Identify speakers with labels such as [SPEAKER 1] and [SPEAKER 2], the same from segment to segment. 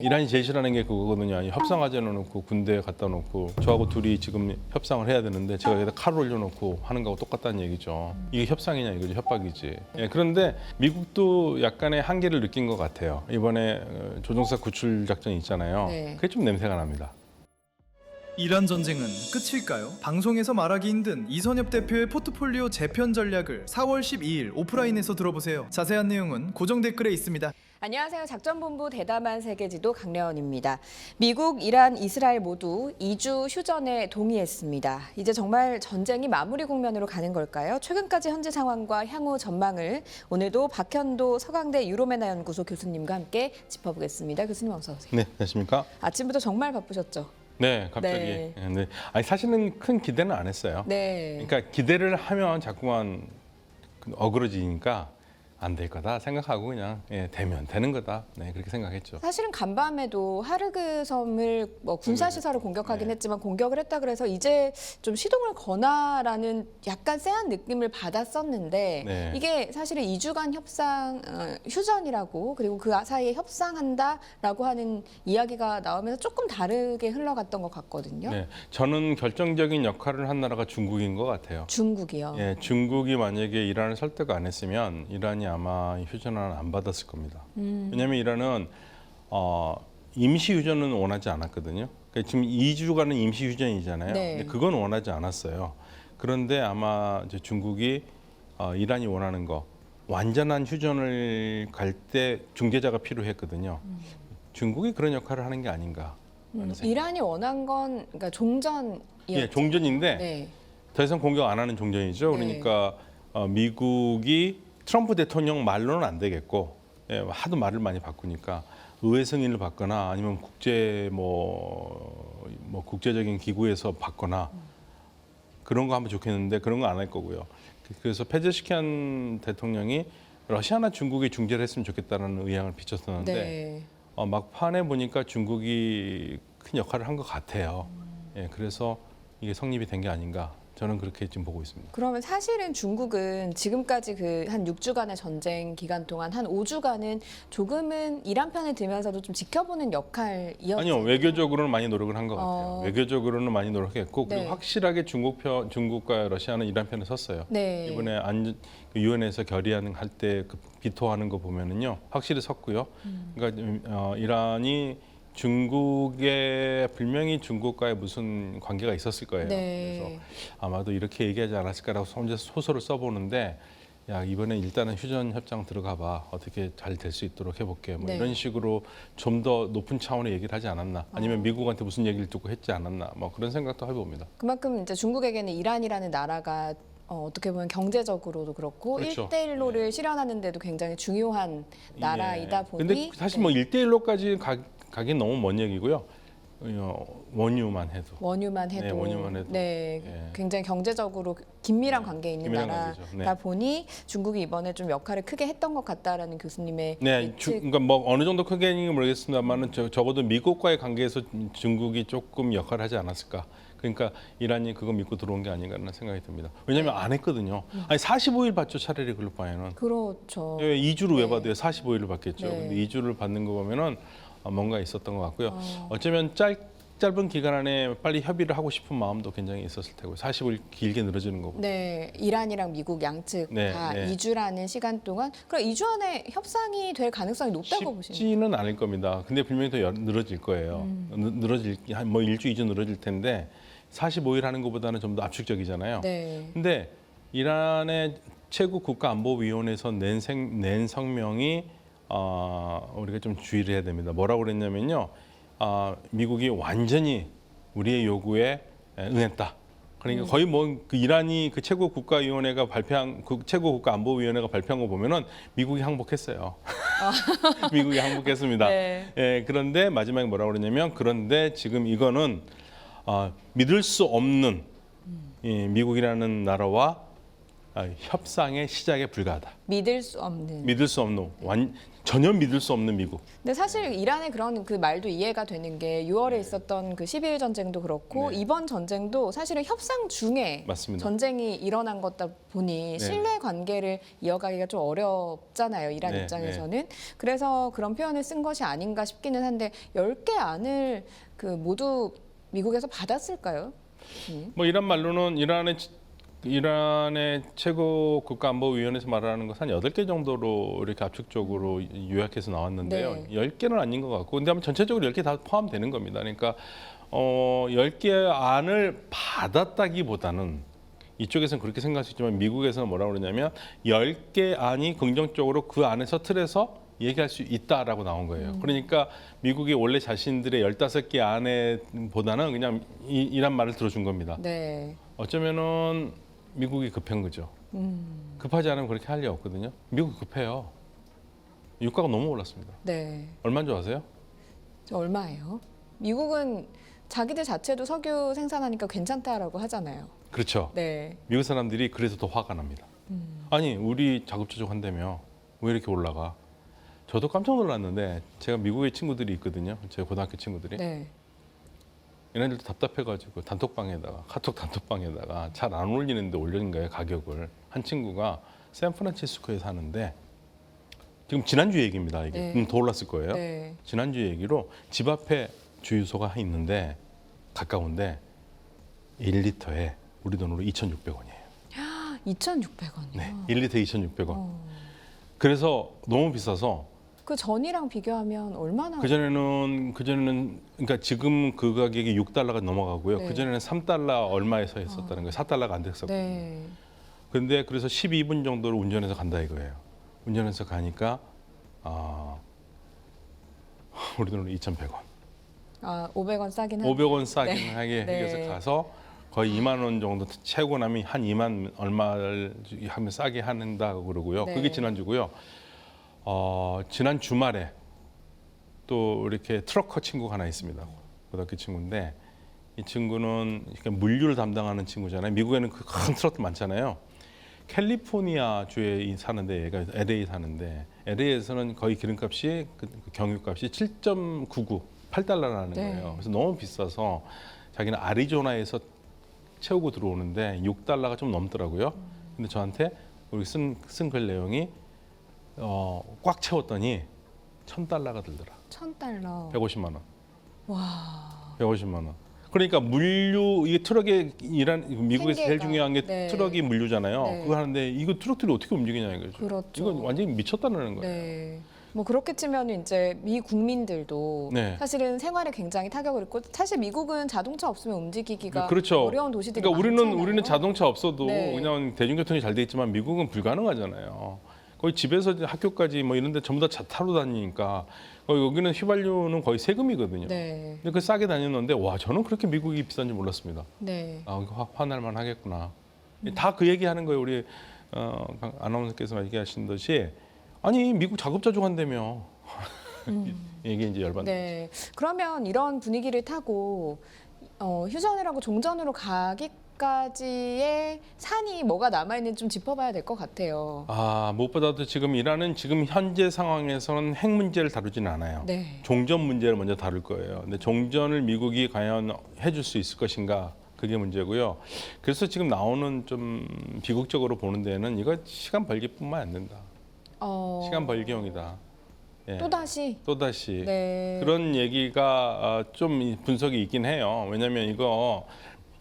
[SPEAKER 1] 이란이 제일 싫어하는 게 그거거든요. 협상하자 놓고 군대에 갖다 놓고 저하고 둘이 지금 협상을 해야 되는데 제가 여기다 칼을 올려놓고 하는 거하고 똑같다는 얘기죠. 이게 협상이냐 이거죠. 협박이지. 예, 그런데 미국도 약간의 한계를 느낀 것 같아요. 이번에 조종사 구출 작전이 있잖아요.
[SPEAKER 2] 네.
[SPEAKER 1] 그게 좀 냄새가 납니다.
[SPEAKER 3] 이란 전쟁은 끝일까요? 방송에서 말하기 힘든 이선엽 대표의 포트폴리오 재편 전략을 4월 12일 오프라인에서 들어보세요. 자세한 내용은 고정 댓글에 있습니다.
[SPEAKER 2] 안녕하세요. 작전본부 대담한 세계지도 강려원입니다. 미국, 이란, 이스라엘 모두 2주 휴전에 동의했습니다. 이제 정말 전쟁이 마무리 국면으로 가는 걸까요? 최근까지 현지 상황과 향후 전망을 오늘도 박현도 서강대 유로메나 연구소 교수님과 함께 짚어보겠습니다. 교수님 어서 오세요.
[SPEAKER 1] 네, 안녕하십니까?
[SPEAKER 2] 아침부터 정말 바쁘셨죠?
[SPEAKER 1] 네, 갑자기.
[SPEAKER 2] 네.
[SPEAKER 1] 네. 아니 사실은 큰 기대는 안 했어요.
[SPEAKER 2] 네.
[SPEAKER 1] 그러니까 기대를 하면 자꾸만 어그러지니까 안 될 거다 생각하고 그냥 되면 되는 거다. 네, 그렇게 생각했죠.
[SPEAKER 2] 사실은 간밤에도 하르그 섬을 군사 시설을 공격하긴
[SPEAKER 1] 네.
[SPEAKER 2] 했지만 공격을 했다 그래서 이제 좀 시동을 거나라는 약간 쎄한 느낌을 받았었는데
[SPEAKER 1] 네.
[SPEAKER 2] 이게 사실은 2주간 협상 휴전이라고 그리고 그 사이에 협상한다라고 하는 이야기가 나오면서 조금 다르게 흘러갔던 것 같거든요.
[SPEAKER 1] 네, 저는 결정적인 역할을 한 나라가 중국인 것 같아요.
[SPEAKER 2] 중국이요.
[SPEAKER 1] 예, 중국이 만약에 이란을 설득 안 했으면 이란이 아마 휴전을 안 받았을 겁니다. 왜냐하면 이란은 임시 휴전은 원하지 않았거든요. 그러니까 지금 2주간은 임시 휴전이잖아요.
[SPEAKER 2] 네.
[SPEAKER 1] 근데 그건 원하지 않았어요. 그런데 아마 이제 중국이 이란이 원하는 거 완전한 휴전을 갈 때 중재자가 필요했거든요. 중국이 그런 역할을 하는 게 아닌가.
[SPEAKER 2] 이란이 원한 건 그러니까 종전이었죠.
[SPEAKER 1] 예, 종전인데
[SPEAKER 2] 네.
[SPEAKER 1] 더 이상 공격 안 하는 종전이죠.
[SPEAKER 2] 네.
[SPEAKER 1] 그러니까 미국이 트럼프 대통령 말로는 안 되겠고 하도 말을 많이 바꾸니까 의회 승인을 받거나 아니면 국제적인 기구에서 받거나 그런 거 하면 좋겠는데 그런 거 안 할 거고요. 그래서 페제시키안 대통령이 러시아나 중국이 중재를 했으면 좋겠다는 의향을 비쳤었는데
[SPEAKER 2] 네.
[SPEAKER 1] 막판에 보니까 중국이 큰 역할을 한 것 같아요. 예, 그래서 이게 성립이 된 게 아닌가. 저는 그렇게 지금 보고 있습니다.
[SPEAKER 2] 그러면 사실은 중국은 지금까지 그 한 6주간의 전쟁 기간 동안 한 5주간은 조금은 이란 편에 들면서도 좀 지켜보는 역할이었죠.
[SPEAKER 1] 아니요, 외교적으로는 많이 노력을 한 것 같아요.
[SPEAKER 2] 어.
[SPEAKER 1] 외교적으로는 많이 노력했고
[SPEAKER 2] 네.
[SPEAKER 1] 그리고 확실하게 중국과 러시아는 이란 편에 섰어요.
[SPEAKER 2] 네.
[SPEAKER 1] 이번에 유엔에서 결의하는 할 때 그 비토하는 거 보면은요, 확실히 섰고요. 그러니까 이란이 중국에 분명히 중국과의 무슨 관계가 있었을 거예요.
[SPEAKER 2] 네.
[SPEAKER 1] 그래서 아마도 이렇게 얘기하지 않았을까라고 혼자 소설을 써보는데, 야 이번에 일단은 휴전 협정 들어가봐, 어떻게 잘 될 수 있도록 해볼게, 뭐
[SPEAKER 2] 네.
[SPEAKER 1] 이런 식으로 좀 더 높은 차원의 얘기를 하지 않았나, 아니면 미국한테 무슨 얘기를 듣고 했지 않았나, 뭐 그런 생각도 해봅니다.
[SPEAKER 2] 그만큼 이제 중국에게는 이란이라는 나라가 어떻게 보면 경제적으로도 그렇고
[SPEAKER 1] 그렇죠.
[SPEAKER 2] 1대1로를 실현하는 데도 굉장히 중요한 나라이다 보니
[SPEAKER 1] 근데 사실 뭐 1대1로까지 가긴 너무 먼 얘기고요. 원유만 해도.
[SPEAKER 2] 원유만 해도,
[SPEAKER 1] 네, 원유만 해도.
[SPEAKER 2] 네,
[SPEAKER 1] 예.
[SPEAKER 2] 굉장히 경제적으로 긴밀한 관계에 있는
[SPEAKER 1] 긴밀한
[SPEAKER 2] 나라다
[SPEAKER 1] 관계죠. 네.
[SPEAKER 2] 보니 중국이 이번에 좀 역할을 크게 했던 것 같다라는 교수님의
[SPEAKER 1] 네,
[SPEAKER 2] 예측.
[SPEAKER 1] 그러니까 뭐 어느 정도 크게는 모르겠습니다만은 적어도 미국과의 관계에서 중국이 조금 역할을 하지 않았을까. 그러니까 이란이 그거 믿고 들어온 게 아닌가라는 생각이 듭니다. 왜냐하면 안 했거든요. 아니 45일 받죠, 차라리 그럴 바에는.
[SPEAKER 2] 그렇죠.
[SPEAKER 1] 2주를
[SPEAKER 2] 네.
[SPEAKER 1] 왜 받아요? 45일을 받겠죠.
[SPEAKER 2] 네.
[SPEAKER 1] 근데 2주를 받는 거 보면은 뭔가 있었던 것 같고요. 어쩌면 짧은 기간 안에 빨리 협의를 하고 싶은 마음도 굉장히 있었을 테고 45일 길게 늘어지는 거고.
[SPEAKER 2] 네, 이란이랑 미국 양측
[SPEAKER 1] 네,
[SPEAKER 2] 다
[SPEAKER 1] 네.
[SPEAKER 2] 2주라는 시간 동안 그럼 2주 안에 협상이 될 가능성이 높다고 보시나요?
[SPEAKER 1] 쉽지는 않을 겁니다. 근데 분명히 더 늘어질 거예요. 늘어질 뭐 1주, 2주 늘어질 텐데 45일 하는 것보다는 좀 더 압축적이잖아요.
[SPEAKER 2] 네.
[SPEAKER 1] 근데 이란의 최고 국가안보위원회에서 낸 성명이 우리가 좀 주의를 해야 됩니다. 뭐라고 그랬냐면요. 미국이 완전히 우리의 요구에 응했다. 그러니까 거의 뭐 그 이란이 그 최고 국가위원회가 발표한 그 최고 국가안보위원회가 발표한 거 보면은 미국이 항복했어요. 미국이 항복했습니다.
[SPEAKER 2] 네.
[SPEAKER 1] 예, 그런데 마지막에 뭐라고 그러냐면 그런데 지금 이거는 믿을 수 없는 미국이라는 나라와 협상의 시작에 불과하다.
[SPEAKER 2] 믿을 수 없는.
[SPEAKER 1] 믿을 수 없는 전혀 믿을 수 없는 미국.
[SPEAKER 2] 근데 사실 이란의 그런 그 말도 이해가 되는 게 6월에 있었던 그 12일 전쟁도 그렇고
[SPEAKER 1] 네.
[SPEAKER 2] 이번 전쟁도 사실은 협상 중에
[SPEAKER 1] 맞습니다.
[SPEAKER 2] 전쟁이 일어난 거다 보니
[SPEAKER 1] 네.
[SPEAKER 2] 신뢰 관계를 이어가기가 좀 어렵잖아요. 이란
[SPEAKER 1] 네,
[SPEAKER 2] 입장에서는. 그래서 그런 표현을 쓴 것이 아닌가 싶기는 한데 10개 안을 그 모두 미국에서 받았을까요?
[SPEAKER 1] 뭐 이란 말로는 이란의 최고 국가안보위원회에서 말하는 것은 한 8개 정도로 이렇게 압축적으로 요약해서 나왔는데요.
[SPEAKER 2] 네.
[SPEAKER 1] 10개는 아닌 것 같고 근데 아마 전체적으로 10개 다 포함되는 겁니다. 그러니까 10개 안을 받았다기보다는 이쪽에서는 그렇게 생각할 수 있지만 미국에서는 뭐라고 그러냐면 10개 안이 긍정적으로 그 안에서 틀에서 얘기할 수 있다라고 나온 거예요. 그러니까 미국이 원래 자신들의 15개 안에보다는 그냥 이란 말을 들어준 겁니다.
[SPEAKER 2] 네.
[SPEAKER 1] 어쩌면은 미국이 급한 거죠. 급하지 않으면 그렇게 할 리 없거든요. 미국이 급해요. 유가가 너무 올랐습니다.
[SPEAKER 2] 네.
[SPEAKER 1] 얼마인 줄 아세요?
[SPEAKER 2] 저 얼마예요? 미국은 자기들 자체도 석유 생산하니까 괜찮다라고 하잖아요.
[SPEAKER 1] 그렇죠.
[SPEAKER 2] 네.
[SPEAKER 1] 미국 사람들이 그래서 더 화가 납니다. 아니 우리 자급자족한다며 왜 이렇게 올라가? 저도 깜짝 놀랐는데 제가 미국에 친구들이 있거든요. 제 고등학교 친구들이.
[SPEAKER 2] 네.
[SPEAKER 1] 얘네들도 답답해가지고 단톡방에다가 카톡 단톡방에다가 잘 안 올리는데 올리는 거예요 가격을. 한 친구가 샌프란시스코에 사는데 지금 지난주 얘기입니다. 이게
[SPEAKER 2] 네.
[SPEAKER 1] 더 올랐을 거예요.
[SPEAKER 2] 네.
[SPEAKER 1] 지난주 얘기로 집 앞에 주유소가 있는데 가까운데 1리터에 우리 돈으로 2,600원이에요.
[SPEAKER 2] 2,600원이요.
[SPEAKER 1] 네, 1리터에 2,600원. 그래서 너무 비싸서
[SPEAKER 2] 그 전이랑 비교하면 얼마나?
[SPEAKER 1] 그전에는 그러니까 지금 그 가격이 6달러가 넘어가고요.
[SPEAKER 2] 네.
[SPEAKER 1] 그전에는 3달러 얼마에서 했었다는 거예요. 4달러가 안 됐었거든요.
[SPEAKER 2] 네.
[SPEAKER 1] 근데 그래서 12분 정도를 운전해서 간다 이거예요. 운전해서 가니까 우리 돈으로 2,100원.
[SPEAKER 2] 500원 싸긴 한데.
[SPEAKER 1] 500원 싸긴
[SPEAKER 2] 네.
[SPEAKER 1] 하게
[SPEAKER 2] 네.
[SPEAKER 1] 해서 가서 거의 2만 원 정도 채고 나면 한 2만 얼마를 하면 싸게 한다고 그러고요.
[SPEAKER 2] 네.
[SPEAKER 1] 그게 지난주고요. 지난 주말에 또 이렇게 트럭커 친구가 하나 있습니다. 고등학교 친구인데 이 친구는 그러니까 물류를 담당하는 친구잖아요. 미국에는 그 큰 트럭도 많잖아요. 캘리포니아 주에 사는데 얘가 LA 사는데 LA에서는 거의 기름값이 그 경유값이 7.99 8달러라는
[SPEAKER 2] 네.
[SPEAKER 1] 거예요. 그래서 너무 비싸서 자기는 아리조나에서 채우고 들어오는데 6달러가 좀 넘더라고요. 근데 저한테 우리 쓴 글 내용이 꽉 채웠더니 1,000달러가 들더라.
[SPEAKER 2] 1,000달러.
[SPEAKER 1] 150만 원.
[SPEAKER 2] 와.
[SPEAKER 1] 150만 원. 그러니까 물류 이게 트럭에 미국에서 제일
[SPEAKER 2] 생계가,
[SPEAKER 1] 중요한 게
[SPEAKER 2] 네.
[SPEAKER 1] 트럭이 물류잖아요.
[SPEAKER 2] 네.
[SPEAKER 1] 그거 하는데 이거 트럭들이 어떻게 움직이냐 이거죠.
[SPEAKER 2] 그렇죠.
[SPEAKER 1] 이건 완전히 미쳤다는 거예요.
[SPEAKER 2] 네. 뭐 그렇게 치면 이제 미 국민들도
[SPEAKER 1] 네.
[SPEAKER 2] 사실은 생활에 굉장히 타격을 입고 사실 미국은 자동차 없으면 움직이기가
[SPEAKER 1] 그렇죠.
[SPEAKER 2] 어려운 도시들이
[SPEAKER 1] 그러니까
[SPEAKER 2] 많잖아요.
[SPEAKER 1] 우리는 자동차 없어도
[SPEAKER 2] 네.
[SPEAKER 1] 그냥 대중교통이 잘 돼 있지만 미국은 불가능하잖아요. 거의 집에서 이제 학교까지 뭐 이런데 전부 다 차 타러 다니니까 여기는 휘발유는 거의 세금이거든요.
[SPEAKER 2] 네.
[SPEAKER 1] 근데 그 싸게 다녔는데 와 저는 그렇게 미국이 비싼지 몰랐습니다.
[SPEAKER 2] 네.
[SPEAKER 1] 화날만 하겠구나. 다 그 얘기하는 거예요. 우리 아나운서께서 얘기하신 듯이 아니 미국 자급자족한다며 이게 이제 열받는.
[SPEAKER 2] 네. 그러면 이런 분위기를 타고 휴전을 하고 종전으로 가기까지의 산이 뭐가 남아 있는지 좀 짚어봐야 될 것 같아요.
[SPEAKER 1] 무엇보다도 지금 이란은 지금 현재 상황에서는 핵 문제를 다루지는 않아요.
[SPEAKER 2] 네.
[SPEAKER 1] 종전 문제를 먼저 다룰 거예요. 근데 종전을 미국이 과연 해줄 수 있을 것인가 그게 문제고요. 그래서 지금 나오는 좀 비극적으로 보는 데는 이거 시간 벌기뿐만 안 된다. 시간 벌기용이다. 예. 또다시
[SPEAKER 2] 네.
[SPEAKER 1] 그런 얘기가 좀 분석이 있긴 해요. 왜냐하면 이거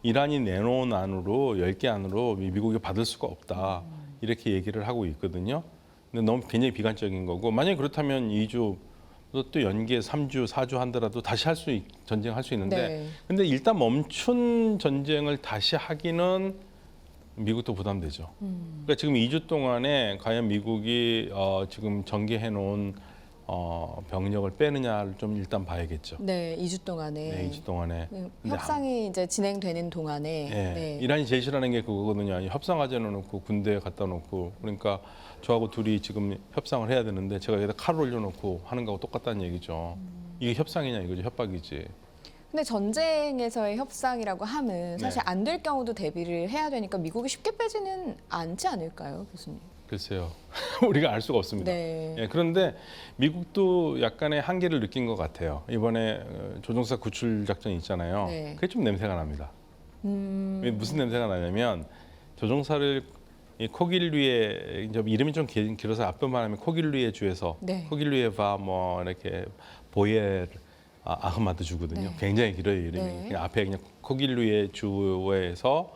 [SPEAKER 1] 이란이 내놓은 안으로 10개 안으로 미국이 받을 수가 없다. 이렇게 얘기를 하고 있거든요. 근데 너무 굉장히 비관적인 거고 만약에 그렇다면 2주 또 연기에 3주, 4주 한다라도 다시 전쟁할 수 있는데
[SPEAKER 2] 네.
[SPEAKER 1] 근데 일단 멈춘 전쟁을 다시 하기는 미국도 부담되죠. 그러니까 지금 2주 동안에 과연 미국이 지금 전개해 놓은 병력을 빼느냐를 좀 일단 봐야겠죠.
[SPEAKER 2] 네, 2주 동안에.
[SPEAKER 1] 네, 2주 동안에.
[SPEAKER 2] 네,
[SPEAKER 1] 근데
[SPEAKER 2] 협상이 이제 진행되는 동안에.
[SPEAKER 1] 예,
[SPEAKER 2] 네.
[SPEAKER 1] 이란이 제일 싫어하는 게 그거거든요. 협상하지 놓고 군대에 갖다 놓고 그러니까 저하고 둘이 지금 협상을 해야 되는데 제가 여기다 칼을 올려놓고 하는 거하고 똑같다는 얘기죠. 이게 협상이냐 이거죠. 협박이지.
[SPEAKER 2] 근데 전쟁에서의 협상이라고 함은 사실
[SPEAKER 1] 네.
[SPEAKER 2] 안 될 경우도 대비를 해야 되니까 미국이 쉽게 빼지는 않지 않을까요, 교수님?
[SPEAKER 1] 글쎄요. 우리가 알 수가 없습니다.
[SPEAKER 2] 네.
[SPEAKER 1] 예, 그런데 미국도 약간의 한계를 느낀 것 같아요. 이번에 조종사 구출 작전이 있잖아요.
[SPEAKER 2] 네.
[SPEAKER 1] 그게 좀 냄새가 납니다. 무슨 냄새가 나냐면 조종사를 이 코길류에 이제 이름이 좀 길어서 앞부분만 하면 코길류의 주에서
[SPEAKER 2] 네.
[SPEAKER 1] 코길류에바 뭐 이렇게 보엘 아흐마드 주거든요.
[SPEAKER 2] 네.
[SPEAKER 1] 굉장히 길어요 이름이.
[SPEAKER 2] 네.
[SPEAKER 1] 그냥 앞에 그냥 코길류의 주에서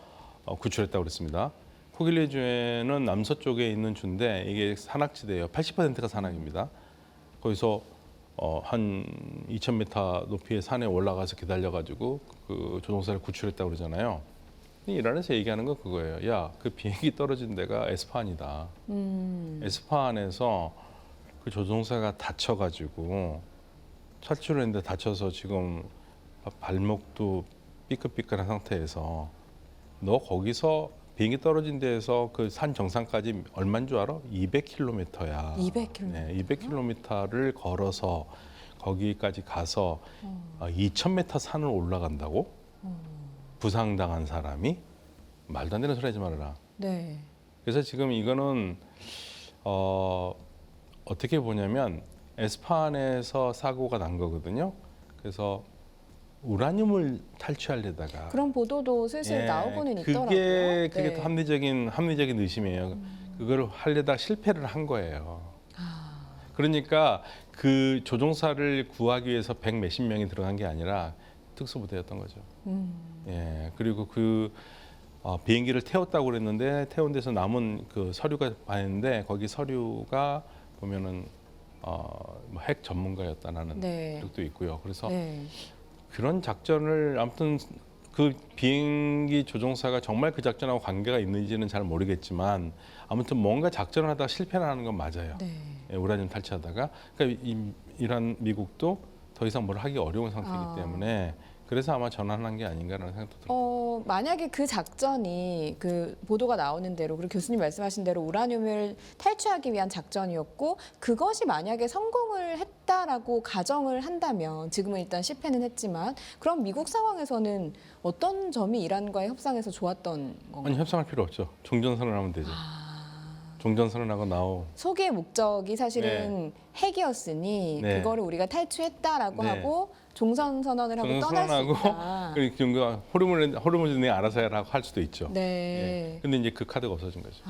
[SPEAKER 1] 구출했다고 그랬습니다. 코길류의 주에는 남서쪽에 있는 주인데 이게 산악지대예요. 80%가 산악입니다. 거기서 한 2,000m 높이의 산에 올라가서 기다려가지고 그 조종사를 구출했다고 그러잖아요. 이란에서 얘기하는 건 그거예요. 야, 그 비행기 떨어진 데가 에스파한이다. 에스파한에서 그 조종사가 다쳐가지고 탈출을 했는데 다쳐서 지금 발목도 삐끗삐끗한 상태에서 너 거기서 비행기 떨어진 데에서 그 산 정상까지 얼마인 줄 알아? 200km야.
[SPEAKER 2] 200km.
[SPEAKER 1] 네, 200km를 걸어서 거기까지 가서 2,000m 산을 올라간다고? 부상당한 사람이? 말도 안 되는 소리 하지 말아라.
[SPEAKER 2] 네.
[SPEAKER 1] 그래서 지금 이거는 어떻게 보냐면 에스파한에서 사고가 난 거거든요. 그래서 우라늄을 탈취하려다가
[SPEAKER 2] 그런 보도도 슬슬 나오고는 있더라고요.
[SPEAKER 1] 그게
[SPEAKER 2] 네.
[SPEAKER 1] 또 합리적인 의심이에요. 그걸 하려다 실패를 한 거예요. 그러니까 그 조종사를 구하기 위해서 100 몇십 명이 들어간 게 아니라 특수부대였던 거죠. 예, 그리고 그 비행기를 태웠다고 그랬는데 태운 데서 남은 그 서류가 봤는데 거기 서류가 보면은 뭐핵 전문가였다라는
[SPEAKER 2] 네.
[SPEAKER 1] 기록도 있고요. 그래서
[SPEAKER 2] 네.
[SPEAKER 1] 그런 작전을 아무튼 그 비행기 조종사가 정말 그 작전하고 관계가 있는지는 잘 모르겠지만 아무튼 뭔가 작전을 하다가 실패를 하는 건 맞아요.
[SPEAKER 2] 네.
[SPEAKER 1] 예, 우라늄 탈취하다가 그러니까 이란 미국도 더 이상 뭘 하기 어려운 상태이기 때문에 그래서 아마 전환한 게 아닌가라는 생각도 들어요.
[SPEAKER 2] 만약에 그 작전이 그 보도가 나오는 대로 그리고 교수님 말씀하신 대로 우라늄을 탈취하기 위한 작전이었고 그것이 만약에 성공을 했다라고 가정을 한다면 지금은 일단 실패는 했지만 그럼 미국 상황에서는 어떤 점이 이란과의 협상에서 좋았던 건가요?
[SPEAKER 1] 아니 협상할 필요 없죠. 종전선언 하면 되죠. 종전선언하고 나오.
[SPEAKER 2] 소기의 목적이 사실은 핵이었으니
[SPEAKER 1] 네.
[SPEAKER 2] 그거를 우리가 탈취했다라고
[SPEAKER 1] 네.
[SPEAKER 2] 하고 종전 선언을 하고 떠날 수 있다.
[SPEAKER 1] 그리고 호르무즈네 알아서 해라고 할 수도 있죠.
[SPEAKER 2] 네.
[SPEAKER 1] 예. 근데 이제 그 카드가 없어진 거죠.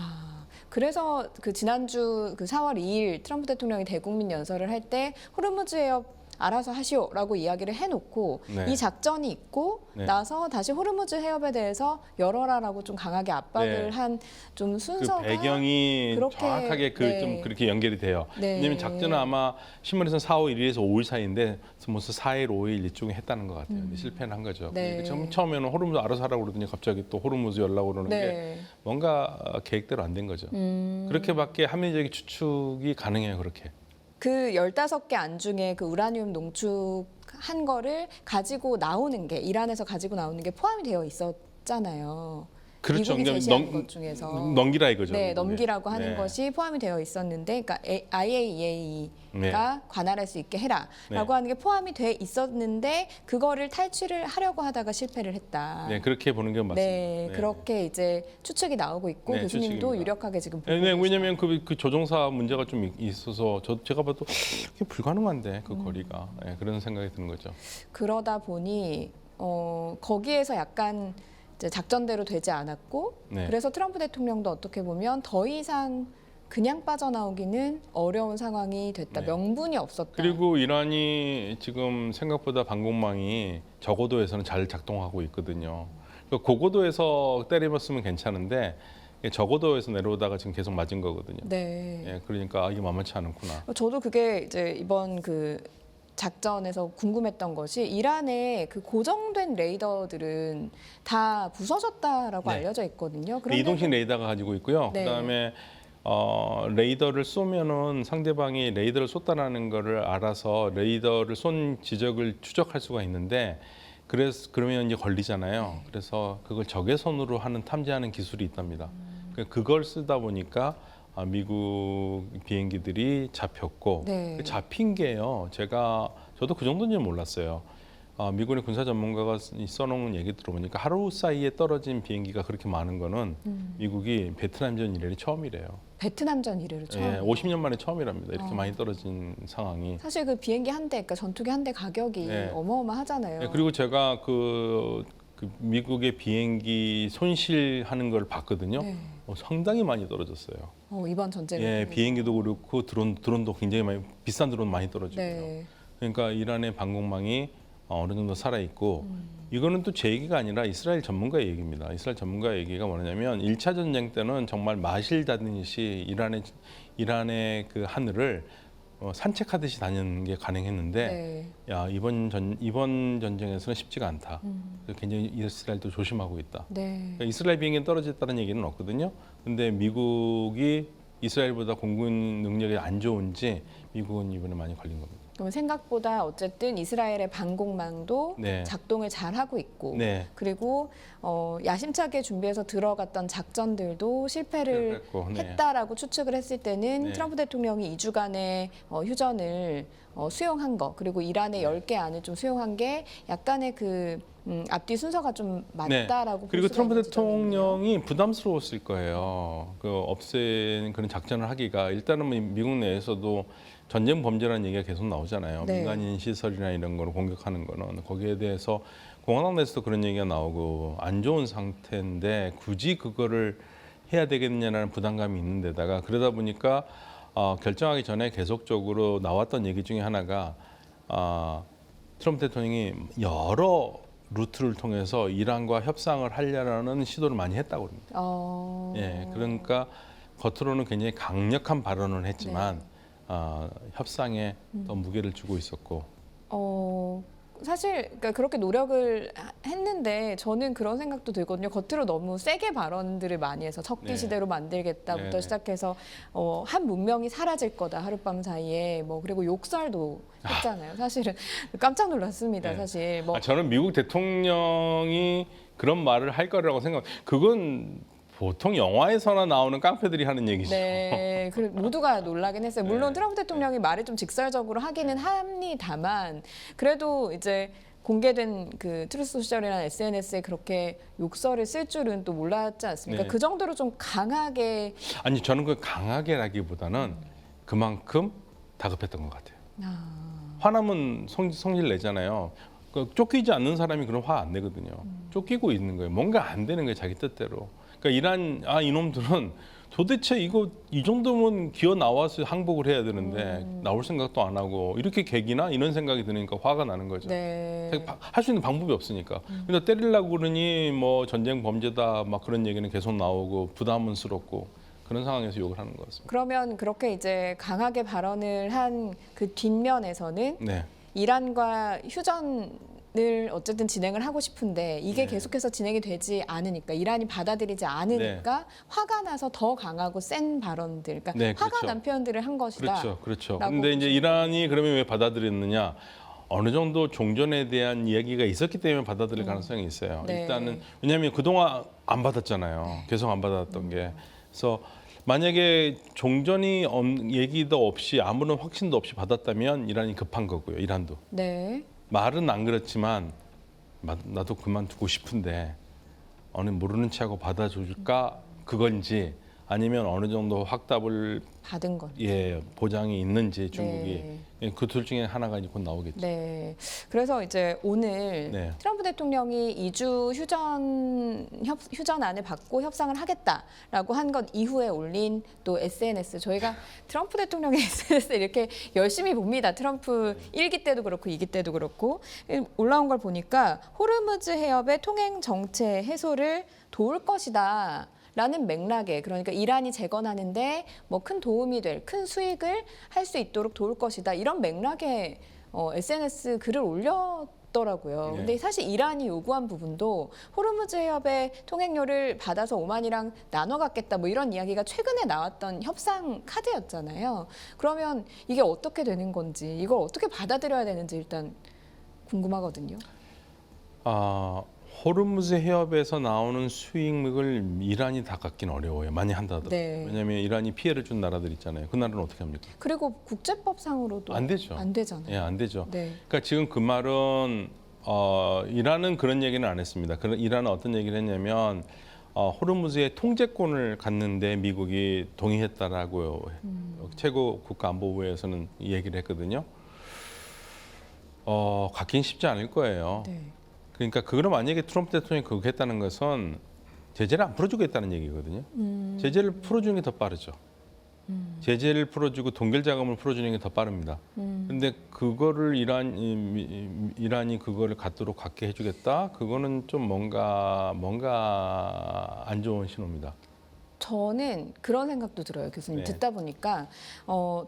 [SPEAKER 2] 그래서 그 지난주 그 4월 2일 트럼프 대통령이 대국민 연설을 할 때 호르무즈 해협 알아서 하시오라고 이야기를 해놓고
[SPEAKER 1] 네.
[SPEAKER 2] 이 작전이 있고
[SPEAKER 1] 네.
[SPEAKER 2] 나서 다시 호르무즈 해협에 대해서 열어라라고 좀 강하게 압박을
[SPEAKER 1] 네.
[SPEAKER 2] 한 좀
[SPEAKER 1] 그
[SPEAKER 2] 순서가
[SPEAKER 1] 배경이
[SPEAKER 2] 그렇게,
[SPEAKER 1] 정확하게
[SPEAKER 2] 네.
[SPEAKER 1] 좀 그렇게 연결이 돼요.
[SPEAKER 2] 네.
[SPEAKER 1] 왜냐하면 작전은 아마 신문에서는 4월 1일에서 5일 사이인데 무슨 4일, 5일 이쪽에 했다는 것 같아요. 근데 실패는 한 거죠.
[SPEAKER 2] 네.
[SPEAKER 1] 그러니까 처음에는 호르무즈 알아서 하라고 그러더니 갑자기 또 호르무즈 연락 오는 게
[SPEAKER 2] 네.
[SPEAKER 1] 뭔가 계획대로 안 된 거죠. 그렇게밖에 합리적인 추측이 가능해요. 그렇게.
[SPEAKER 2] 그 15개 안 중에 그 우라늄 농축한 거를 가지고 나오는 게 이란에서 가지고 나오는 게 포함이 되어 있었잖아요.
[SPEAKER 1] 그렇죠.
[SPEAKER 2] 미국이
[SPEAKER 1] 그냥
[SPEAKER 2] 제시한 것 중에서
[SPEAKER 1] 넘기라 이거죠.
[SPEAKER 2] 네, 넘기라고 하는
[SPEAKER 1] 네.
[SPEAKER 2] 것이 포함이 되어 있었는데, 그러니까 IAEA가
[SPEAKER 1] 네.
[SPEAKER 2] 관할할 수 있게 해라라고
[SPEAKER 1] 네.
[SPEAKER 2] 하는 게 포함이 돼 있었는데 그거를 탈취를 하려고 하다가 실패를 했다.
[SPEAKER 1] 네, 그렇게 보는 게 맞습니다.
[SPEAKER 2] 네, 그렇게 이제 추측이 나오고 있고
[SPEAKER 1] 네,
[SPEAKER 2] 교수님도
[SPEAKER 1] 추측입니다.
[SPEAKER 2] 유력하게 지금 보고
[SPEAKER 1] 네,
[SPEAKER 2] 계시죠.
[SPEAKER 1] 왜냐하면 그 조종사 문제가 좀 있어서 제가 봐도 이게 불가능한데 그 거리가 네, 그런 생각이 드는 거죠.
[SPEAKER 2] 그러다 보니 거기에서 약간 이제 작전대로 되지 않았고
[SPEAKER 1] 네.
[SPEAKER 2] 그래서 트럼프 대통령도 어떻게 보면 더 이상 그냥 빠져나오기는 어려운 상황이 됐다.
[SPEAKER 1] 네.
[SPEAKER 2] 명분이 없었다.
[SPEAKER 1] 그리고 이란이 지금 생각보다 방공망이 저고도에서는 잘 작동하고 있거든요. 고고도에서 때려봤으면 괜찮은데 저고도에서 내려오다가 지금 계속 맞은 거거든요.
[SPEAKER 2] 네.
[SPEAKER 1] 예, 그러니까 이게 만만치 않구나.
[SPEAKER 2] 저도 그게 이제 이번 그 작전에서 궁금했던 것이 이란의 그 고정된 레이더들은 다 부서졌다라고
[SPEAKER 1] 네.
[SPEAKER 2] 알려져 있거든요.
[SPEAKER 1] 이동식 레이더가 가지고 있고요.
[SPEAKER 2] 네.
[SPEAKER 1] 그다음에 레이더를 쏘면은 상대방이 레이더를 쏜다라는 거를 알아서 레이더를 쏜 지적을 추적할 수가 있는데 그러면 이제 걸리잖아요. 그래서 그걸 적외선으로 하는 탐지하는 기술이 있답니다. 그걸 쓰다 보니까 미국 비행기들이 잡혔고
[SPEAKER 2] 네.
[SPEAKER 1] 그 잡힌 게요. 저도 그 정도는 몰랐어요. 미군의 군사 전문가가 써놓은 얘기 들어보니까 하루 사이에 떨어진 비행기가 그렇게 많은 거는 미국이 베트남전 이래로 처음이래요.
[SPEAKER 2] 베트남전 이래로 처음.
[SPEAKER 1] 예, 50년 만에 처음이랍니다. 이렇게 많이 떨어진 상황이.
[SPEAKER 2] 사실 그 비행기 한 대, 그러니까 전투기 한 대 가격이
[SPEAKER 1] 네.
[SPEAKER 2] 어마어마하잖아요.
[SPEAKER 1] 예, 그리고 제가 그 미국의 비행기 손실하는 걸 봤거든요.
[SPEAKER 2] 네.
[SPEAKER 1] 상당히 많이 떨어졌어요.
[SPEAKER 2] 이번 전쟁.
[SPEAKER 1] 예, 비행기도 그렇고 드론도 굉장히 많이 비싼 드론 많이 떨어지고요.
[SPEAKER 2] 네.
[SPEAKER 1] 그러니까 이란의 방공망이 어느 정도 살아 있고 이거는 또 제 얘기가 아니라 이스라엘 전문가의 얘기입니다. 이스라엘 전문가의 얘기가 뭐냐면 1차 전쟁 때는 정말 마실 다니듯이 이란의 그 하늘을 산책하듯이 다니는 게 가능했는데
[SPEAKER 2] 네.
[SPEAKER 1] 야, 이번 전쟁에서는 쉽지가 않다. 그래서 굉장히 이스라엘도 조심하고 있다.
[SPEAKER 2] 네.
[SPEAKER 1] 그러니까 이스라엘 비행기 떨어졌다는 얘기는 없거든요. 근데 미국이 이스라엘보다 공군 능력이 안 좋은지 미국은 이번에 많이 걸린 겁니다.
[SPEAKER 2] 그럼 생각보다 어쨌든 이스라엘의 방공망도
[SPEAKER 1] 네.
[SPEAKER 2] 작동을 잘 하고 있고,
[SPEAKER 1] 네.
[SPEAKER 2] 그리고 야심차게 준비해서 들어갔던 작전들도 실패를
[SPEAKER 1] 그랬고, 네.
[SPEAKER 2] 했다라고 추측을 했을 때는
[SPEAKER 1] 네.
[SPEAKER 2] 트럼프 대통령이 2주간의 휴전을 수용한 거, 그리고 이란의 10개 안을 좀 수용한 게 약간의 그 앞뒤 순서가 좀 맞다라고 볼
[SPEAKER 1] 그리고
[SPEAKER 2] 수가
[SPEAKER 1] 트럼프
[SPEAKER 2] 있는 지점이네요.
[SPEAKER 1] 대통령이 부담스러웠을 거예요. 그 없애는 그런 작전을 하기가 일단은 뭐 미국 내에서도 전쟁 범죄라는 얘기가 계속 나오잖아요.
[SPEAKER 2] 네.
[SPEAKER 1] 민간인 시설이나 이런 거를 공격하는 거는 거기에 대해서 공화당 내에서도 그런 얘기가 나오고 안 좋은 상태인데 굳이 그거를 해야 되겠냐는 부담감이 있는 데다가 그러다 보니까 결정하기 전에 계속적으로 나왔던 얘기 중에 하나가 트럼프 대통령이 여러 루트를 통해서 이란과 협상을 하려는 시도를 많이 했다고 합니다. 예, 그러니까 겉으로는 굉장히 강력한 발언을 했지만 협상에 더 무게를 주고 있었고.
[SPEAKER 2] 사실 그러니까 그렇게 노력을 했는데 저는 그런 생각도 들거든요. 겉으로 너무 세게 발언들을 많이 해서 석기
[SPEAKER 1] 네.
[SPEAKER 2] 시대로 만들겠다부터
[SPEAKER 1] 네.
[SPEAKER 2] 시작해서 한 문명이 사라질 거다 하룻밤 사이에 뭐 그리고 욕설도 했잖아요. 사실은 깜짝 놀랐습니다.
[SPEAKER 1] 네.
[SPEAKER 2] 사실 뭐
[SPEAKER 1] 저는 미국 대통령이 그런 말을 할 거라고 생각. 그건 보통 영화에서나 나오는 깡패들이 하는 얘기죠.
[SPEAKER 2] 네, 모두가 놀라긴 했어요. 물론
[SPEAKER 1] 네.
[SPEAKER 2] 트럼프 대통령이 말을 좀 직설적으로 하기는 합니다만 그래도 이제 공개된 그 트루스 소셜이나 SNS에 그렇게 욕설을 쓸 줄은 또 몰랐지 않습니까?
[SPEAKER 1] 네.
[SPEAKER 2] 그 정도로 좀 강하게
[SPEAKER 1] 아니 저는 그 강하게라기보다는 그만큼 다급했던 것 같아요. 화나면 성질 내잖아요. 쫓기지 않는 사람이 그런 화 안 내거든요. 쫓기고 있는 거예요. 뭔가 안 되는 거예요. 자기 뜻대로. 그러니까 이놈들은 도대체 이 정도면 기어 나와서 항복을 해야 되는데 나올 생각도 안 하고 이렇게 개기나 이런 생각이 드니까 화가 나는 거죠.
[SPEAKER 2] 네.
[SPEAKER 1] 할 수 있는 방법이 없으니까. 근데 때리려고 그러니 뭐 전쟁 범죄다 막 그런 얘기는 계속 나오고 부담스럽고 그런 상황에서 욕을 하는 것 같습니다.
[SPEAKER 2] 그러면 그렇게 이제 강하게 발언을 한 그 뒷면에서는
[SPEAKER 1] 네.
[SPEAKER 2] 이란과 휴전을 어쨌든 진행을 하고 싶은데 이게
[SPEAKER 1] 네.
[SPEAKER 2] 계속해서 진행이 되지 않으니까 이란이 받아들이지 않으니까 화가 나서 더 강하고 센 발언들, 그러니까
[SPEAKER 1] 네,
[SPEAKER 2] 화가
[SPEAKER 1] 그렇죠.
[SPEAKER 2] 난 표현들을 한 것이다.
[SPEAKER 1] 그렇죠.
[SPEAKER 2] 라고
[SPEAKER 1] 근데 이제
[SPEAKER 2] 보시면
[SPEAKER 1] 이란이 그러면 왜 받아들였느냐? 어느 정도 종전에 대한 이야기가 있었기 때문에 받아들일 가능성이 있어요.
[SPEAKER 2] 네.
[SPEAKER 1] 일단은 왜냐하면 그동안 안 받았잖아요. 계속 안 받았던 게. 그래서 만약에 종전이 얘기도 없이 아무런 확신도 없이 받았다면 이란이 급한 거고요. 이란도.
[SPEAKER 2] 네.
[SPEAKER 1] 말은 안 그렇지만 나도 그만두고 싶은데 어느 모르는 체하고 받아줄까 그건지 아니면 어느 정도 확답을
[SPEAKER 2] 받은 건.
[SPEAKER 1] 보장이 있는지 중국이
[SPEAKER 2] 네.
[SPEAKER 1] 그 둘 중에 하나가 이제 곧 나오겠죠.
[SPEAKER 2] 네. 그래서 이제 오늘
[SPEAKER 1] 네.
[SPEAKER 2] 트럼프 대통령이 2주 휴전안을 받고 협상을 하겠다라고 한 것 이후에 올린 또 SNS. 저희가 트럼프 대통령의 SNS 이렇게 열심히 봅니다. 트럼프 1기 때도 그렇고 2기 때도 그렇고 올라온 걸 보니까 호르무즈 해협의 통행 정체 해소를 도울 것이다. 라는 맥락에 그러니까 이란이 재건하는데 뭐 큰 도움이 될 큰 수익을 할 수 있도록 도울 것이다 이런 맥락의 SNS 글을 올렸더라고요.
[SPEAKER 1] 네.
[SPEAKER 2] 근데 사실 이란이 요구한 부분도 호르무즈 해협의 통행료를 받아서 오만이랑 나눠 갖겠다 뭐 이런 이야기가 최근에 나왔던 협상 카드였잖아요. 그러면 이게 어떻게 되는 건지 이걸 어떻게 받아들여야 되는지 일단 궁금하거든요.
[SPEAKER 1] 호르무즈 해협에서 나오는 수익을 이란이 다 갚기는 어려워요. 많이 한다 하더라고요.
[SPEAKER 2] 네.
[SPEAKER 1] 왜냐하면 이란이 피해를 준 나라들 있잖아요. 그 나라는 어떻게 합니까?
[SPEAKER 2] 그리고 국제법상으로도
[SPEAKER 1] 안 되죠.
[SPEAKER 2] 안 되잖아요.
[SPEAKER 1] 안 되죠.
[SPEAKER 2] 네.
[SPEAKER 1] 그러니까 지금 그 말은 이란은 그런 얘기는 안 했습니다. 이란은 어떤 얘기를 했냐면 호르무즈의 통제권을 갖는데 미국이 동의했다라고요. 최고 국가안보부에서는 얘기를 했거든요. 갖긴 쉽지 않을 거예요.
[SPEAKER 2] 네.
[SPEAKER 1] 그러니까 그거를 만약에 트럼프 대통령이 그렇게 했다는 것은 제재를 안 풀어주겠다는 얘기거든요. 제재를 풀어주는 게 더 빠르죠. 제재를 풀어주고 동결 자금을 풀어주는 게 더 빠릅니다. 그런데 그거를 이란이 그거를 갖게 해주겠다? 그거는 좀 뭔가 안 좋은 신호입니다.
[SPEAKER 2] 저는 그런 생각도 들어요, 교수님.
[SPEAKER 1] 네.
[SPEAKER 2] 듣다 보니까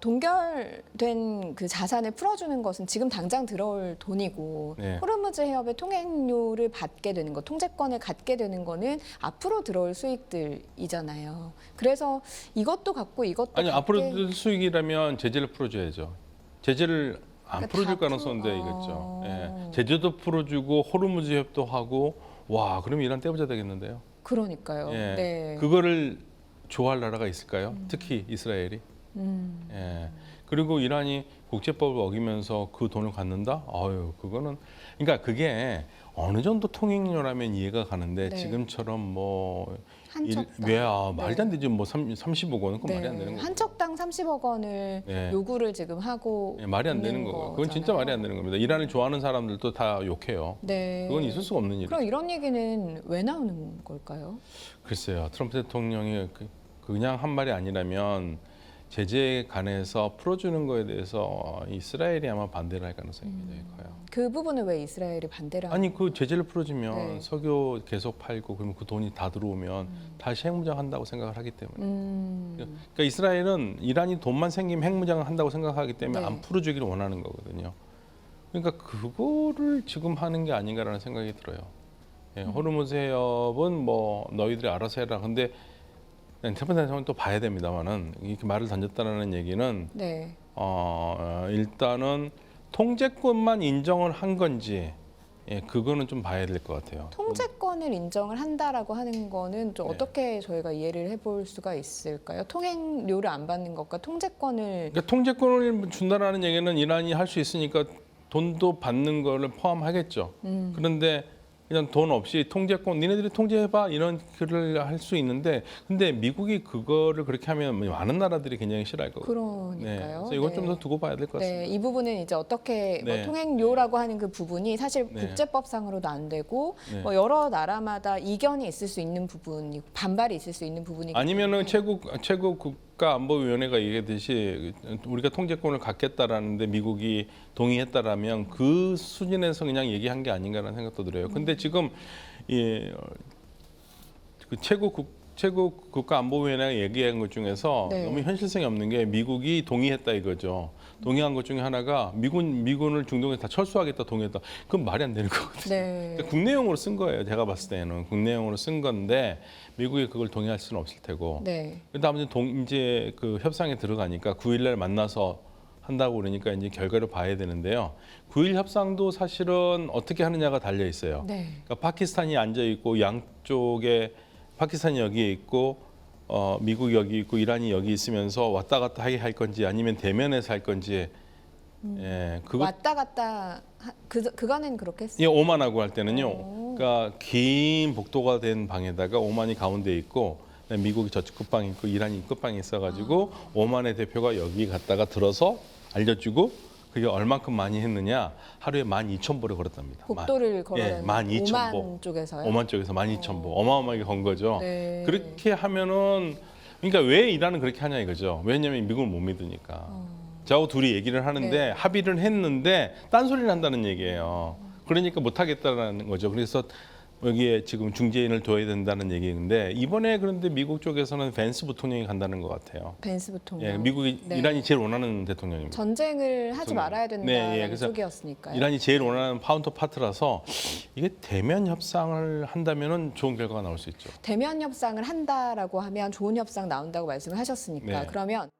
[SPEAKER 2] 동결된 그 자산을 풀어주는 것은 지금 당장 들어올 돈이고
[SPEAKER 1] 네.
[SPEAKER 2] 호르무즈 해협의 통행료를 받게 되는 것, 통제권을 갖게 되는 거는 앞으로 들어올 수익들이잖아요. 그래서 이것도 갖고 이것도
[SPEAKER 1] 아니
[SPEAKER 2] 갖게
[SPEAKER 1] 앞으로 수익이라면 제재를 풀어줘야죠. 제재를 안
[SPEAKER 2] 그러니까
[SPEAKER 1] 풀어줄
[SPEAKER 2] 다
[SPEAKER 1] 가능성은
[SPEAKER 2] 풀-
[SPEAKER 1] 되겠죠. 예. 제재도 풀어주고 호르무즈 협도 하고 와 그러면 이란 떼부자 되겠는데요.
[SPEAKER 2] 그러니까요.
[SPEAKER 1] 예.
[SPEAKER 2] 네.
[SPEAKER 1] 그거를 좋아할 나라가 있을까요? 특히 이스라엘이.
[SPEAKER 2] 음.
[SPEAKER 1] 예. 그리고 이란이 국제법을 어기면서 그 돈을 갖는다? 아유, 그거는 그러니까 그게 어느 정도 통행료라면 이해가 가는데
[SPEAKER 2] 네.
[SPEAKER 1] 지금처럼 뭐
[SPEAKER 2] 한척당.
[SPEAKER 1] 말도 안 되죠. 뭐 30억 원은 그건 말이 안 되는 거고.
[SPEAKER 2] 한 척당 30억 원을
[SPEAKER 1] 네.
[SPEAKER 2] 요구를 지금 하고
[SPEAKER 1] 예, 말이 안 되는
[SPEAKER 2] 있는
[SPEAKER 1] 거고요. 그건 진짜 말이 안 되는 겁니다. 이란을 좋아하는 사람들도 다 욕해요.
[SPEAKER 2] 네.
[SPEAKER 1] 그건 있을 수가 없는 일이죠.
[SPEAKER 2] 그럼 이런 얘기는 왜 나오는 걸까요?
[SPEAKER 1] 글쎄요. 트럼프 대통령이 그냥 한 말이 아니라면 제재에 관해서 풀어주는 거에 대해서 이스라엘이 아마 반대를 할 가능성이 굉장히 커요.
[SPEAKER 2] 그 부분은 왜 이스라엘이 반대를 하는
[SPEAKER 1] 아니 그 제재를 풀어주면
[SPEAKER 2] 네.
[SPEAKER 1] 석유 계속 팔고 그러면 그 돈이 다 들어오면 다시 핵무장한다고 생각을 하기 때문에. 그러니까 이스라엘은 이란이 돈만 생기면 핵무장을 한다고 생각하기 때문에
[SPEAKER 2] 네.
[SPEAKER 1] 안 풀어주기를 원하는 거거든요. 그러니까 그거를 지금 하는 게 아닌가라는 생각이 들어요. 예, 호르무즈 해협은 뭐 너희들이 알아서 해라. 근데 트럼프 대통령은 또 봐야 됩니다만은 이렇게 말을 던졌다는 얘기는
[SPEAKER 2] 네.
[SPEAKER 1] 일단은 통제권만 인정을 한 건지 그거는 좀 봐야 될 것 같아요.
[SPEAKER 2] 통제권을 인정을 한다라고 하는 거는 좀
[SPEAKER 1] 네.
[SPEAKER 2] 어떻게 저희가 이해를 해볼 수가 있을까요? 통행료를 안 받는 것과 통제권을
[SPEAKER 1] 그러니까 통제권을 준다라는 얘기는 이란이 할 수 있으니까 돈도 받는 거를 포함하겠죠. 그런데 그냥 돈 없이 통제권 니네들이 통제해봐 이런 글을 할 수 있는데 근데 미국이 그거를 그렇게 하면 많은 나라들이 굉장히 싫어할 거거든요.
[SPEAKER 2] 그러니까요.
[SPEAKER 1] 그래서 이건
[SPEAKER 2] 네.
[SPEAKER 1] 좀 더 두고 봐야 될 것 같습니다.
[SPEAKER 2] 네, 이 부분은 이제 어떻게 뭐
[SPEAKER 1] 네.
[SPEAKER 2] 통행료라고 하는 그 부분이 사실
[SPEAKER 1] 네.
[SPEAKER 2] 국제법상으로도 안 되고
[SPEAKER 1] 네.
[SPEAKER 2] 뭐 여러 나라마다 이견이 있을 수 있는 부분이 반발이 있을 수 있는 부분이기
[SPEAKER 1] 아니면은
[SPEAKER 2] 때문에
[SPEAKER 1] 최고 국가안보위원회가 얘기했듯이 우리가 통제권을 갖겠다라는데 미국이 동의했다라면 그 수준에서 그냥 얘기한 게 아닌가라는 생각도 들어요. 근데 지금 그 최고 국가안보위원회가 얘기한 것 중에서
[SPEAKER 2] 네.
[SPEAKER 1] 너무 현실성이 없는 게 미국이 동의했다 이거죠. 동의한 것 중에 하나가 미군을 중동에 다 철수하겠다 동의했다. 그건 말이 안 되는 거거든요.
[SPEAKER 2] 네.
[SPEAKER 1] 그러니까 국내용으로 쓴 거예요. 제가 봤을 때는 국내용으로 쓴 건데 미국이 그걸 동의할 수는 없을 테고.
[SPEAKER 2] 네.
[SPEAKER 1] 근데 아무튼 이제 그 협상에 들어가니까 9일날 만나서 한다고 그러니까 이제 결과를 봐야 되는데요. 9일 협상도 사실은 어떻게 하느냐가 달려 있어요.
[SPEAKER 2] 네.
[SPEAKER 1] 그러니까 파키스탄이 앉아 있고 양쪽에 파키스탄이 여기에 있고 미국이 여기 있고 이란이 여기 있으면서 왔다 갔다 하게 할 건지 아니면 대면에서 할 건지 그거
[SPEAKER 2] 왔다 갔다 그거는 그렇게 했어요.
[SPEAKER 1] 예, 오만하고 할 때는요.
[SPEAKER 2] 오.
[SPEAKER 1] 그러니까 긴 복도가 된 방에다가 오만이 가운데 있고 미국이 저쪽 끝방에 있고 이란이 끝방에 있어가지고 오만의 대표가 여기 갔다가 들어서 알려주고 그게 얼만큼 많이 했느냐 하루에 12,000보를 걸었답니다.
[SPEAKER 2] 복도를 걸어다니는
[SPEAKER 1] 12,000보.
[SPEAKER 2] 오만 쪽에서요.
[SPEAKER 1] 오만 쪽에서 12,000보 어마어마하게 건 거죠.
[SPEAKER 2] 네.
[SPEAKER 1] 그렇게 하면은 그러니까 왜 이란은 그렇게 하냐 이거죠. 왜냐하면 미국을 못 믿으니까. 저하고 둘이 얘기를 하는데
[SPEAKER 2] 네.
[SPEAKER 1] 합의를 했는데 딴소리를 한다는 얘기예요. 그러니까 못 하겠다라는 거죠. 그래서 여기에 지금 중재인을 둬야 된다는 얘기인데 이번에 그런데 미국 쪽에서는 벤스 부통령이 간다는 것 같아요.
[SPEAKER 2] 벤스 부통령.
[SPEAKER 1] 예, 미국이
[SPEAKER 2] 네.
[SPEAKER 1] 이란이 제일 원하는 대통령입니다.
[SPEAKER 2] 전쟁을 하지
[SPEAKER 1] 대통령.
[SPEAKER 2] 말아야 된다는
[SPEAKER 1] 네, 예, 그래서
[SPEAKER 2] 쪽이었으니까요.
[SPEAKER 1] 이란이 제일 원하는 파운터 파트라서 이게 대면 협상을 한다면은 좋은 결과가 나올 수 있죠.
[SPEAKER 2] 대면 협상을 한다라고 하면 좋은 협상 나온다고 말씀을 하셨으니까
[SPEAKER 1] 네.
[SPEAKER 2] 그러면